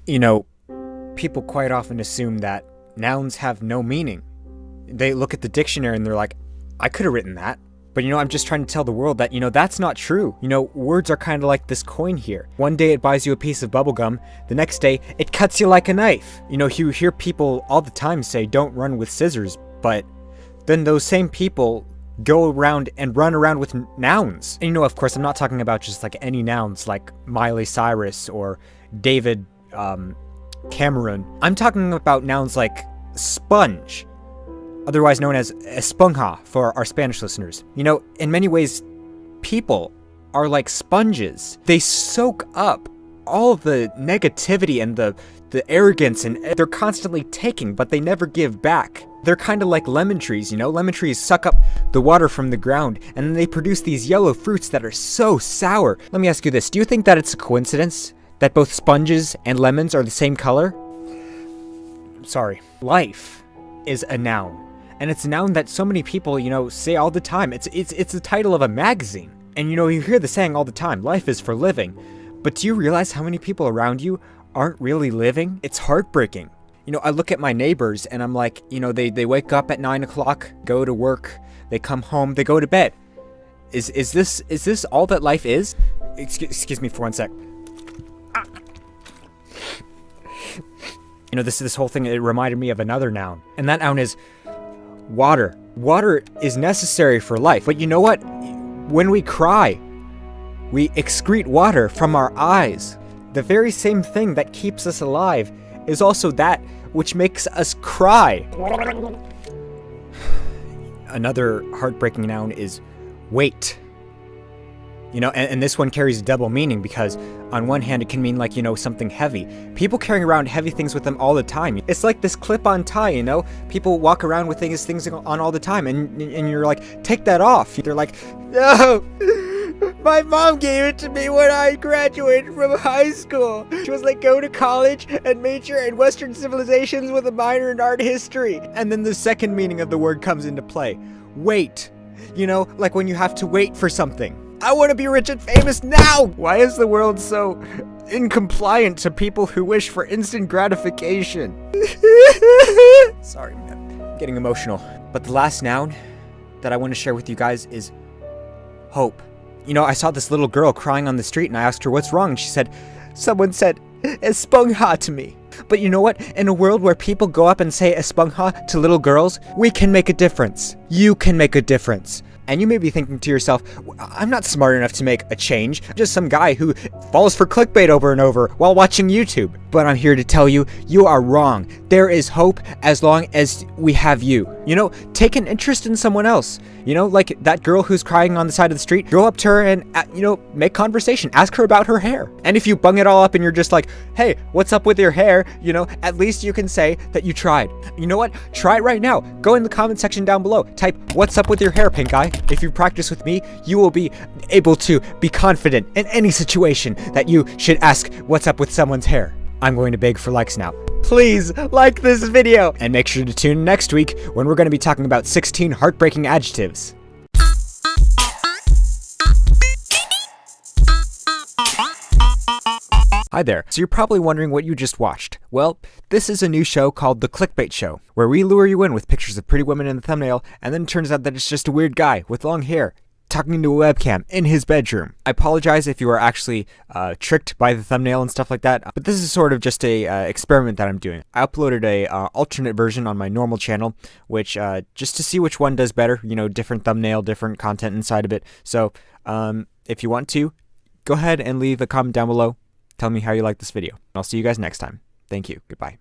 You know, people quite often assume that nouns have no meaning. They look at the dictionary and they're like, I could have written that. But I'm just trying to tell the world that, that's not true. Words are kind of like this coin here. One day it buys you a piece of bubblegum, the next day it cuts you like a knife. You hear people all the time say, don't run with scissors, but then those same people go around and run around with nouns. And of course, I'm not talking about just like any nouns like Miley Cyrus or David Cameron. I'm talking about nouns like sponge, otherwise known as esponja for our Spanish listeners. In many ways, people are like sponges. They soak up all of the negativity and the arrogance, and they're constantly taking, but they never give back. They're kind of like lemon trees, Lemon trees suck up the water from the ground, and then they produce these yellow fruits that are so sour. Let me ask you this. Do you think that it's a coincidence that both sponges and lemons are the same color? Sorry. Life is a noun. And it's a noun that so many people, say all the time. It's the title of a magazine. And you hear the saying all the time, life is for living. But do you realize how many people around you aren't really living? It's heartbreaking. I look at my neighbors and I'm like, they wake up at 9 o'clock, go to work, they come home, they go to bed. Is this all that life is? Excuse me for one sec. This whole thing, it reminded me of another noun. And that noun is water. Water is necessary for life. But you know what? When we cry, we excrete water from our eyes. The very same thing that keeps us alive is also that which makes us cry. Another heartbreaking noun is weight. And this one carries a double meaning because on one hand it can mean like, something heavy. People carrying around heavy things with them all the time. It's like this clip-on tie, People walk around with things on all the time and you're like, take that off. They're like, no, my mom gave it to me when I graduated from high school. She was like, go to college and major in Western civilizations with a minor in art history. And then the second meaning of the word comes into play. Wait. Like when you have to wait for something. I want to be rich and famous now! Why is the world so incompliant to people who wish for instant gratification? Sorry, man. I'm getting emotional. But the last noun that I want to share with you guys is hope. I saw this little girl crying on the street and I asked her what's wrong, and she said, someone said esponja to me. But you know what? In a world where people go up and say esponja to little girls, we can make a difference. You can make a difference. And you may be thinking to yourself, I'm not smart enough to make a change. I'm just some guy who falls for clickbait over and over while watching YouTube. But I'm here to tell you, you are wrong. There is hope as long as we have you. Take an interest in someone else. Like that girl who's crying on the side of the street, go up to her and, make conversation. Ask her about her hair. And if you bung it all up and you're just like, hey, what's up with your hair? At least you can say that you tried. You know what? Try it right now. Go in the comment section down below. Type, what's up with your hair, Pink Eye? If you practice with me, you will be able to be confident in any situation that you should ask what's up with someone's hair. I'm going to beg for likes now. Please like this video and make sure to tune in next week when we're going to be talking about 16 heartbreaking adjectives. Hi there. So you're probably wondering what you just watched. Well, this is a new show called The Clickbait Show, where we lure you in with pictures of pretty women in the thumbnail, and then it turns out that it's just a weird guy with long hair talking into a webcam in his bedroom. I apologize if you are actually tricked by the thumbnail and stuff like that, but this is sort of just a experiment that I'm doing. I uploaded a alternate version on my normal channel, which just to see which one does better, different thumbnail, different content inside of it. So if you want to, go ahead and leave a comment down below. Tell me how you like this video. I'll see you guys next time. Thank you. Goodbye.